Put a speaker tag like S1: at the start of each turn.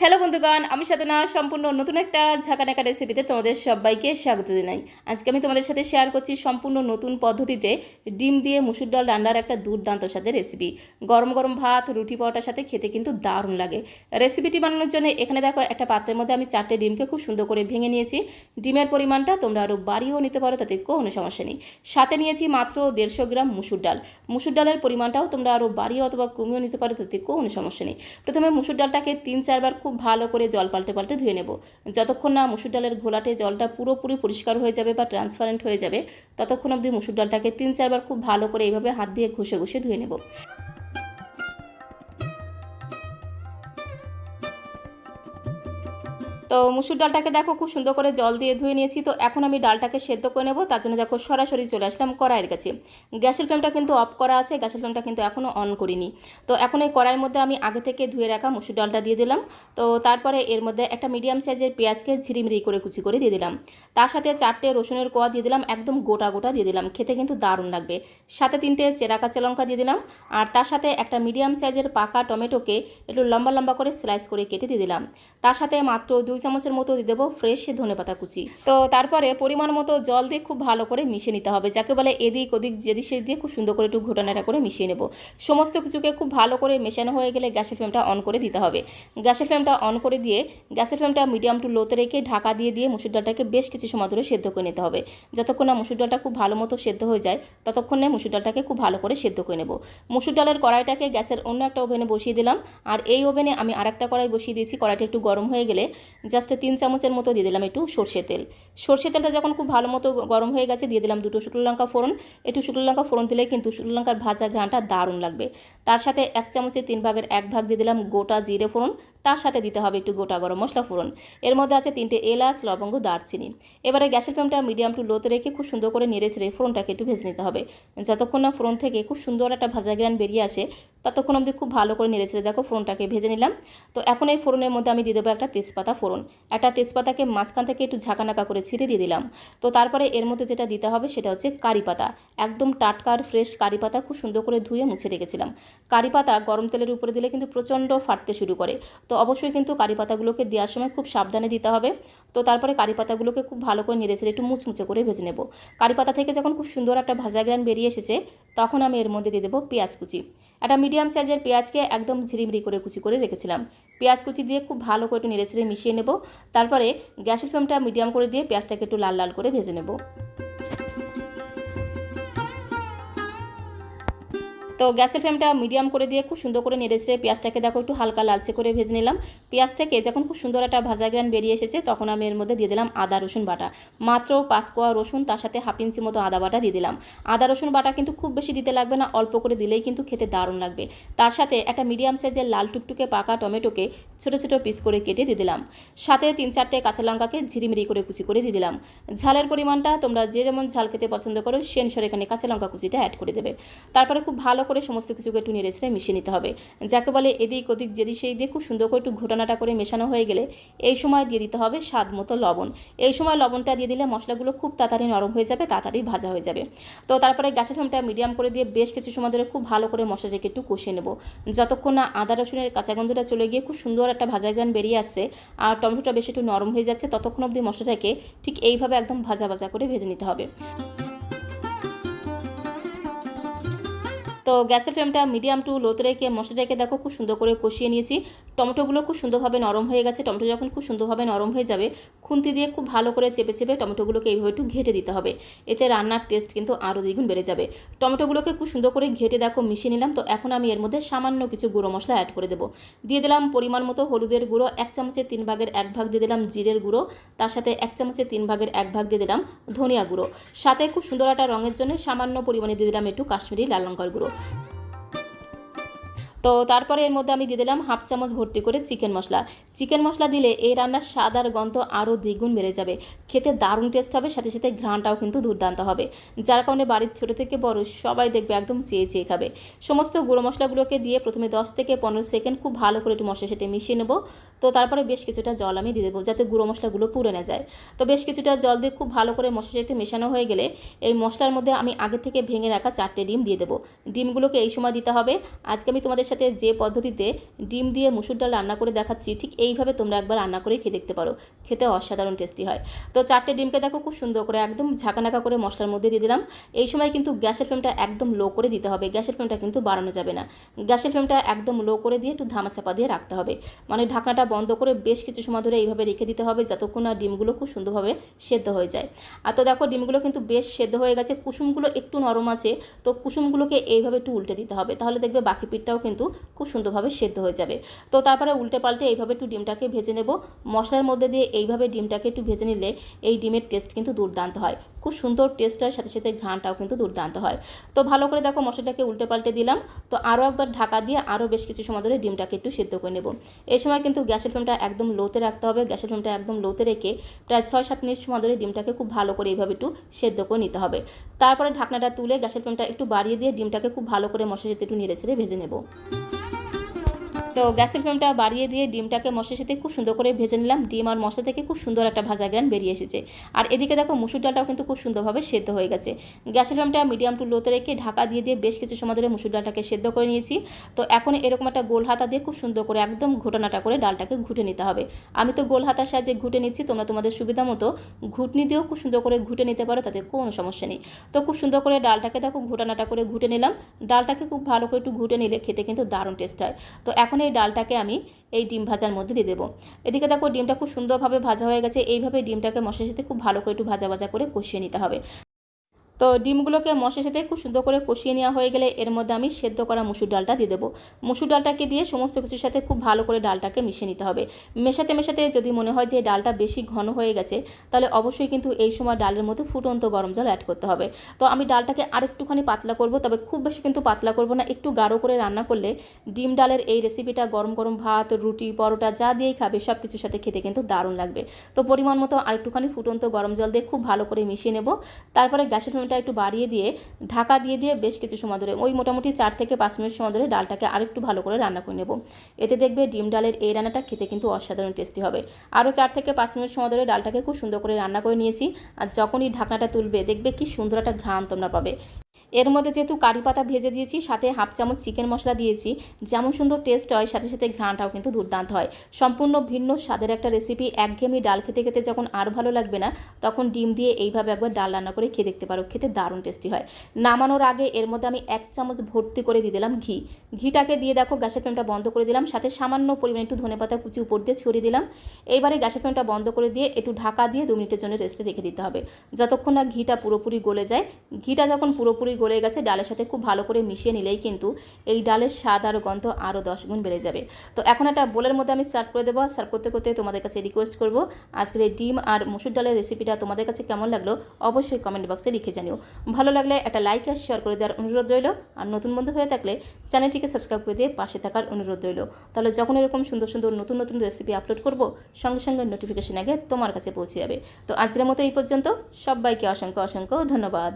S1: Hello বন্ধুগণ, আমি সাধনা সম্পূর্ণ নতুন একটা ঝাঁকানাকা রেসিপিতে তোমাদের সবাইকে স্বাগত জানাই। আজকে আমি তোমাদের সাথে শেয়ার করছি সম্পূর্ণ নতুন পদ্ধতিতে ডিম দিয়ে মুসুর ডাল রান্নার একটা দুর্দান্ত স্বাদের রেসিপি। গরম গরম ভাত, রুটি পরোটার সাথে খেতে কিন্তু দারুণ লাগে। রেসিপিটি বানানোর জন্য এখানে দেখো একটা পাত্রের মধ্যে আমি 4টে ডিমকে খুব সুন্দর করে ভেঙে নিয়েছি। ডিমের পরিমাণটা তোমরা আরও বাড়িয়েও নিতে পারো, তাতে কোনো সমস্যা নেই। সাথে নিয়েছি মাত্র 150 গ্রাম মুসুর ডাল। মুসুর ডালের পরিমাণটাও তোমরা আরও বাড়িয়ে অথবা কমিয়েও নিতে পারো, তাতে কোনো সমস্যা নেই। প্রথমে মুসুর ডালটাকে 3-4 বার খুব ভালো করে জল পাল্টে পাল্টে ধুয়ে নেব। যতক্ষণ না মুসুর ডালের ঘোলাটে জলটা পুরোপুরি পরিষ্কার হয়ে যাবে বা ট্রান্সপারেন্ট হয়ে যাবে, ততক্ষণ অবধি মুসুর ডালটাকে 3-4 বার খুব ভালো করে এইভাবে হাত দিয়ে ঘষে ঘষে ধুয়ে নেব। তো মুসুর ডালটাকে দেখো খুব সুন্দর করে জল দিয়ে ধুয়ে নিয়েছি। তো এখন আমি ডালটাকে সেদ্ধ করে নেব। তার জন্য দেখো সরাসরি চলে আসলাম কড়াইয়ের কাছে। গ্যাসের ফ্লেমটা কিন্তু অফ করা আছে, গ্যাসের ফ্লেমটা কিন্তু এখনও অন করিনি। তো এখন এই কড়াইয়ের মধ্যে আমি আগে থেকে ধুয়ে রাখা মুসুর ডালটা দিয়ে দিলাম। তো তারপরে এর মধ্যে একটা মিডিয়াম সাইজের পেঁয়াজকে ঝিরিমিরি করে কুচি করে দিয়ে দিলাম। তার সাথে 4টে রসুনের কোয়া দিয়ে দিলাম, একদম গোটা গোটা দিয়ে দিলাম, খেতে কিন্তু দারুণ লাগবে। সাথে 3টে চেরা কাঁচা লঙ্কা দিয়ে দিলাম। আর তার সাথে একটা মিডিয়াম সাইজের পাকা টমেটোকে একটু লম্বা লম্বা করে স্লাইস করে কেটে দিয়ে দিলাম। তার সাথে মাত্র 2 চামচের মতো দিয়ে দেবো ফ্রেশ ধনেপাতা কুচি। তো তারপরে পরিমাণ মতো জল দিয়ে খুব ভালো করে মিশিয়ে নিতে হবে, যাকে বলে এদিক ওদিক যেদিক সেদিক দিয়ে খুব সুন্দর করে একটু ঘোটানাটা করে মিশিয়ে নেব। সমস্ত কিছুকে খুব ভালো করে মেশানো হয়ে গেলে গ্যাসের ফ্লেমটা অন করে দিতে হবে। গ্যাসের ফ্লেমটা অন করে দিয়ে গ্যাসের ফ্লেমটা মিডিয়াম টু লোতে রেখে ঢাকা দিয়ে দিয়ে মুসুর ডালটাকে বেশ কিছু সময় ধরে সেদ্ধ করে নিতে হবে। যতক্ষণ না মুসুর ডালটা খুব ভালো মতো সেদ্ধ হয়ে যায়, ততক্ষণে মুসুর ডালটাকে খুব ভালো করে সেদ্ধ করে নেব। মুসুর ডালের কড়াইটাকে গ্যাসের অন্য একটা ওভেনে বসিয়ে দিলাম। আর এই ওভেনে আমি আরেকটা কড়াই বসিয়ে দিয়েছি। কড়াইটা একটু গরম হয়ে গেলে জাস্ট 3 চামচের মতো দিয়ে দিলাম একটু সর্ষে তেল। সর্ষে তেলটা যখন খুব ভালো মতো গরম হয়ে গেছে, দিয়ে দিলাম 2টো শুকনো লঙ্কা ফোড়ন। একটু শুকনো লঙ্কা ফোড়ন দিলে কিন্তু শুকনো লঙ্কার ভাজা ঘ্রাণটা দারুণ লাগবে। তার সাথে 1 চামচের 3 ভাগের 1 ভাগ দিয়ে দিলাম গোটা জিরে ফোড়ন। তার সাথে দিতে হবে একটু গোটা গরম মশলা ফোড়ন। এর মধ্যে আছে 3টে এলাচ, লবঙ্গ, দারচিনি। এবারে গ্যাসের ফ্লেমটা মিডিয়াম টু লোতে রেখে খুব সুন্দর করে নেড়ে ছেড়ে ফোড়নটাকে একটু ভেজে নিতে হবে। যতক্ষণ না ফোড়ন থেকে খুব সুন্দর একটা ভাজা ঘ্রাণ বেরিয়ে আসে, ততক্ষণ অবধি খুব ভালো করে নেড়ে ছেড়ে দেখো ফোড়নটাকে ভেজে নিলাম। তো এখন এই ফোড়নের মধ্যে আমি দিয়ে দেবো একটা তেজপাতা ফোড়ন। একটা তেজপাতাকে মাঝখান থেকে একটু ঝাঁকানাকা করে ছিঁড়ে দিয়ে দিলাম। তো তারপরে এর মধ্যে যেটা দিতে হবে সেটা হচ্ছে কারি পাতা। একদম টাটকা আর ফ্রেশ কারি পাতা খুব সুন্দর করে ধুয়ে মুছে রেখেছিলাম। কারি পাতা গরম তেলের উপরে দিলে কিন্তু প্রচণ্ড ফাটতে শুরু করে। তো অবশ্যই কিন্তু কারি পাতাগুলোকে দেওয়ার সময় খুব সাবধানে দিতে হবে। তো তারপরে কারি পাতাগুলোকে খুব ভালো করে নেড়ে ছেড়ে একটু মুচমুচে করে ভেজে নেব। কারি পাতা থেকে যখন খুব সুন্দর একটা ভাজা গ্রান বেরিয়ে এসেছে, তখন আমি এর মধ্যে দিয়ে দেবো পেঁয়াজ কুচি। একটা মিডিয়াম সাইজের পেঁয়াজকে একদম ঝিরিমিরি করে কুচি করে রেখেছিলাম। পেঁয়াজ কুচি দিয়ে খুব ভালো করে একটু নেড়ে ছেড়ে মিশিয়ে নেব। তারপরে গ্যাসের ফ্লেমটা মিডিয়াম করে দিয়ে পেঁয়াজটাকে একটু লাল লাল করে ভেজে নেব। তো গ্যাসের ফ্লেমটা মিডিয়াম করে দিয়ে খুব সুন্দর করে নেড়ে ছেড়ে পেঁয়াজটাকে দেখো একটু হালকা লালচে করে ভেজে নিলাম। পেঁয়াজ থেকে যখন খুব সুন্দর একটা ভাজা গ্রান বেরিয়ে এসেছে, তখন আমি এর মধ্যে দিয়ে দিলাম আদা রসুন বাটা। মাত্র 5 কোয়া রসুন, তার সাথে হাফ ইঞ্চি মতো আদা বাটা দিয়ে দিলাম। আদা রসুন বাটা কিন্তু খুব বেশি দিতে লাগবে না, অল্প করে দিলেই কিন্তু খেতে দারুণ লাগবে। তার সাথে একটা মিডিয়াম সাইজের লাল টুকটুকে পাকা টমেটোকে ছোটো ছোটো পিস করে কেটে দিয়ে দিলাম। সাথে 3-4টে কাঁচা লঙ্কাকে ঝিরিমিরি করে কুচি করে দিয়ে দিলাম। ঝালের পরিমাণটা তোমরা যে যেমন ঝাল খেতে পছন্দ করো সে অনুসারে এখানে কাঁচা লঙ্কা কুচিটা অ্যাড করে দেবে। তারপরে খুব ভালো করে সমস্ত কিছুকে একটু নেড়ে ছেড়ে মিশিয়ে নিতে হবে। যাকে বলে এদিক ওদিক যেদিক সেই দিয়ে খুব সুন্দর করে একটু ঘোটানাটা করে মেশানো হয়ে গেলে এই সময় দিয়ে দিতে হবে স্বাদ মতো লবণ। এই সময় লবণটা দিয়ে দিলে মশলাগুলো খুব তাড়াতাড়ি নরম হয়ে যাবে, তাড়াতাড়ি ভাজা হয়ে যাবে। তো তারপরে গ্যাসের ফ্লেমটা মিডিয়াম করে দিয়ে বেশ কিছু সময় ধরে খুব ভালো করে মশলাটাকে একটু কষিয়ে নেব। যতক্ষণ না আদা রসুনের কাঁচা গন্ধটা চলে গিয়ে খুব সুন্দর একটা ভাজা গ্রান বেরিয়ে আসছে আর টমেটোটা বেশ একটু নরম হয়ে যাচ্ছে, ততক্ষণ অবধি মশলাটাকে ঠিক এইভাবে একদম ভাজা ভাজা করে ভেজে নিতে হবে। তো গ্যাসের ফ্লেমটা মিডিয়াম টু লোতে রেখে মশলাটাকে দেখো খুব সুন্দর করে কষিয়ে নিয়েছি। টমেটোগুলো খুব সুন্দরভাবে নরম হয়ে গেছে। টমেটো যখন খুব সুন্দরভাবে নরম হয়ে যাবে, খুন্তি দিয়ে খুব ভালো করে চেপে চেপে টমেটোগুলোকে এইভাবে একটু ঘেটে দিতে হবে। এতে রান্নার টেস্ট কিন্তু আরও দ্বিগুণ বেড়ে যাবে। টমেটোগুলোকে খুব সুন্দর করে ঘেটে দেখো মিশিয়ে নিলাম। তো এখন আমি এর মধ্যে সামান্য কিছু গুঁড়ো মশলা অ্যাড করে দেবো। দিয়ে দিলাম পরিমাণ মতো হলুদের গুঁড়ো, 1 চামচের 3 ভাগের 1 ভাগ দিয়ে দিলাম জিরের গুঁড়ো। তার সাথে 1 চামচের 3 ভাগের 1 ভাগ দিয়ে দিলাম ধনিয়া গুঁড়ো। সাথে খুব সুন্দর একটা রঙের জন্য সামান্য পরিমাণে দিয়ে দিলাম একটু কাশ্মীরি লাল লঙ্কার গুঁড়ো। তো তারপরে এর মধ্যে আমি দিয়ে দিলাম হাফ চামচ ভর্তি করে চিকেন মশলা। চিকেন মশলা দিলে এই রান্নার স্বাদ আর গন্ধ আরও দ্বিগুণ বেড়ে যাবে। খেতে দারুণ টেস্ট হবে, সাথে সাথে ঘ্রাণটাও কিন্তু দুর্দান্ত হবে। যার কারণে বাড়ির ছোটো থেকে বড় সবাই দেখবে একদম চেয়ে চেয়ে খাবে। সমস্ত গুঁড়ো মশলাগুলোকে দিয়ে প্রথমে 10 থেকে 15 সেকেন্ড খুব ভালো করে একটু মশলার সাথে মিশিয়ে নেব। তো তারপরে বেশ কিছুটা জল আমি দিয়ে দেবো যাতে গুঁড়ো মশলাগুলো পুড়ে না যায়। তো বেশ কিছুটা জল দিয়ে খুব ভালো করে মশলার সাথে মেশানো হয়ে গেলে এই মশলার মধ্যে আমি আগে থেকে ভেঙে রাখা 4টে ডিম দিয়ে দেবো। ডিমগুলোকে এই সময় দিতে হবে। আজকে আমি তোমাদের সাথে যে পদ্ধতিতে ডিম দিয়ে মুসুর ডাল রান্না করে দেখাচ্ছি ঠিক এইভাবে তোমরা একবার রান্না করে খেয়ে দেখতে পারো, খেতে অসাধারণ টেস্টি হয়। তো 4টে ডিমকে দেখো খুব সুন্দর করে একদম ঝাঁকানাকা করে মশলার মধ্যে দিয়ে দিলাম। এই সময় কিন্তু গ্যাসের ফ্লেমটা একদম লো করে দিতে হবে, গ্যাসের ফ্লেমটা কিন্তু বাড়ানো যাবে না। গ্যাসের ফ্লেমটা একদম লো করে দিয়ে একটু ধামাচাপা দিয়ে রাখতে হবে, মানে ঢাকনাটা বন্ধ করে বেশ কিছু সময় ধরে এইভাবে রেখে দিতে হবে যতক্ষণ না ডিমগুলো খুব সুন্দরভাবে সেদ্ধ হয়ে যায়। আর তো দেখো ডিমগুলো কিন্তু বেশ সেদ্ধ হয়ে গেছে, কুসুমগুলো একটু নরম আছে, তো কুসুমগুলোকে এইভাবে একটু উল্টে দিতে হবে, তাহলে দেখবে বাকি পিঠটাও কিন্তু খুব সুন্দরভাবে সেদ্ধ হয়ে যাবে। তো তারপরে উল্টে পাল্টে এইভাবে একটু ডিমটাকে ভেজে নেব। মশলার মধ্যে দিয়ে এইভাবে ডিমটাকে একটু ভেজে নিলে এই ডিমের টেস্ট কিন্তু দুর্দান্ত হয়, খুব সুন্দর টেস্ট হয়, সাথে সাথে ঘ্রাণটাও কিন্তু দুর্দান্ত হয়। তো ভালো করে দেখো মশলাটাকে উল্টে পাল্টে দিলাম। তো আরও একবার ঢাকা দিয়ে আরও বেশ কিছু সময় ধরে ডিমটাকে একটু সেদ্ধ করে নেব। এই সময় কিন্তু গ্যাসের ফ্লেমটা একদম লোতে রাখতে হবে, গ্যাসের ফ্লেমটা একদম লোতে রেখে প্রায় 6-7 মিনিট সময় ধরে ডিমটাকে খুব ভালো করে এইভাবে একটু সেদ্ধ করে নিতে হবে। তারপরে ঢাকনাটা তুলে গ্যাসের ফ্লেমটা একটু বাড়িয়ে দিয়ে ডিমটাকে খুব ভালো করে মশলার সাথে একটু নেড়ে ছেড়ে ভেজে নেব। তো গ্যাসের ফ্লেমটা বাড়িয়ে দিয়ে ডিমটাকে মশলার সাথে খুব সুন্দর করে ভেজে নিলাম। ডিম আর মশলা থেকে খুব সুন্দর একটা ভাজা গ্রান বেরিয়ে এসেছে। আর এদিকে দেখো মুসুর ডালটাও কিন্তু খুব সুন্দরভাবে সেদ্ধ হয়ে গেছে। গ্যাসের ফ্লেমটা মিডিয়াম টু লোতে রেখে ঢাকা দিয়ে দিয়ে বেশ কিছু সময় ধরে মুসুর ডালটাকে সেদ্ধ করে নিয়েছি। তো এখন এরকম একটা গোল হাতা দিয়ে খুব সুন্দর করে একদম ঘুটানাটা করে ডালটাকে ঘুটে নিতে হবে। আমি তো গোল হাতার সাহায্যে ঘুটে নিচ্ছি, তোমরা তোমাদের সুবিধা মতো ঘুটনি দিয়েও খুব সুন্দর করে ঘুটে নিতে পারো, তাতে কোনো সমস্যা নেই। তো খুব সুন্দর করে ডালটাকে দেখো ঘুটানাটা করে ঘুটে নিলাম। ডালটাকে খুব ভালো করে একটু ঘুটে নিলে খেতে কিন্তু দারুণ টেস্ট হয়। তো এখন এই ডালটাকে আমি এই ডিম ভাজার মধ্যে দিয়ে দেবো। এদিকে দেখো ডিমটা খুব সুন্দরভাবে ভাজা হয়ে গেছে। এইভাবে ডিমটাকে মশলার সাথে খুব ভালো করে একটু ভাজা ভাজা করে কষিয়ে নিতে হবে। তো ডিমগুলোকে মশলার সাথে খুব সুন্দর করে কষিয়ে নেওয়া হয়ে গেলে এর মধ্যে আমি সেদ্ধ করা মুসুর ডালটা দিয়ে দেবো। মুসুর ডালটাকে দিয়ে সমস্ত কিছুর সাথে খুব ভালো করে ডালটাকে মিশিয়ে নিতে হবে। মেশাতে মেশাতে যদি মনে হয় যে ডালটা বেশি ঘন হয়ে গেছে, তাহলে অবশ্যই কিন্তু এই সময় ডালের মধ্যে ফুটন্ত গরম জল অ্যাড করতে হবে। তো আমি ডালটাকে আরেকটুখানি পাতলা করব, তবে খুব বেশি কিন্তু পাতলা করব না, একটু গাঢ় করে রান্না করলে ডিম ডালের এই রেসিপিটা গরম গরম ভাত, রুটি, পরোটা যা দিয়েই খাবে সব কিছুর সাথে খেতে কিন্তু দারুণ লাগবে। তো পরিমাণ মতো আরেকটুখানি ফুটন্ত গরম জল দিয়ে খুব ভালো করে মিশিয়ে নেব। তারপরে গ্যাসের ফ্লেমটা একটু বাড়িয়ে দিয়ে ঢাকা দিয়ে দিয়ে বেশ কিছু সময় ধরে ওই মোটামুটি 4 থেকে 5 মিনিট সময় ধরে ডালটাকে আরেকটু ভালো করে রান্না করে নেব। এতে দেখবে ডিম ডালের এই রান্নাটা খেতে কিন্তু অসাধারণ টেস্টি হবে। আরও 4 থেকে 5 মিনিট সময় ধরে ডালটাকে খুব সুন্দর করে রান্না করে নিয়েছি। আর যখনই ঢাকনাটা তুলবে দেখবে কি সুন্দর একটা ঘ্রাণ তোমরা পাবে। এর মধ্যে যেহেতু কারি পাতা ভেজে দিয়েছি, সাথে হাফ চামচ চিকেন মশলা দিয়েছি, যেমন সুন্দর টেস্ট হয় সাথে সাথে ঘ্রাণটাও কিন্তু দুর্দান্ত হয়। সম্পূর্ণ ভিন্ন স্বাদের একটা রেসিপি। একঘেয়েমি ডাল খেতে খেতে যখন আর ভালো লাগবে না, তখন ডিম দিয়ে এইভাবে একবার ডাল রান্না করে খেয়ে দেখতে পারো, খেতে দারুণ টেস্টি হয়। নামানোর আগে এর মধ্যে আমি 1 চামচ ভর্তি করে দিয়ে দিলাম ঘি। ঘিটাকে দিয়ে দেখো গ্যাসের ফ্লেমটা বন্ধ করে দিলাম, সাথে সামান্য পরিমাণে একটু ধনেপাতা কুচি উপর দিয়ে ছড়িয়ে দিলাম। এইবারে গ্যাসের ফ্লেমটা বন্ধ করে দিয়ে একটু ঢাকা দিয়ে 2 মিনিটের জন্য রেস্টে রেখে দিতে হবে, যতক্ষণ না ঘিটা পুরোপুরি গলে যায়। ঘিটা যখন পুরোপুরি গলে গেছে ডালের সাথে খুব ভালো করে মিশিয়ে নিলেই কিন্তু এই ডালের স্বাদ আর গন্ধ আরও 10 গুণ বেড়ে যাবে। তো এখন একটা বোলের মধ্যে আমি সার্ভ করে দেবো। সার্ভ করতে করতে তোমাদের কাছে রিকোয়েস্ট করব, আজকের এই ডিম আর মসুর ডালের রেসিপিটা তোমাদের কাছে কেমন লাগলো অবশ্যই কমেন্ট বক্সে লিখে জানিও। ভালো লাগলে একটা লাইক আর শেয়ার করে দেওয়ার অনুরোধ রইল। আর নতুন বন্ধু হয়ে থাকলে চ্যানেলটিকে সাবস্ক্রাইব করে দিয়ে পাশে থাকার অনুরোধ রইল। তাহলে যখন এরকম সুন্দর সুন্দর নতুন নতুন রেসিপি আপলোড করব, সঙ্গে সঙ্গে নোটিফিকেশন আগে তোমার কাছে পৌঁছে যাবে। তো আজকের মতো এই পর্যন্ত, সবাইকে অসংখ্য অসংখ্য ধন্যবাদ।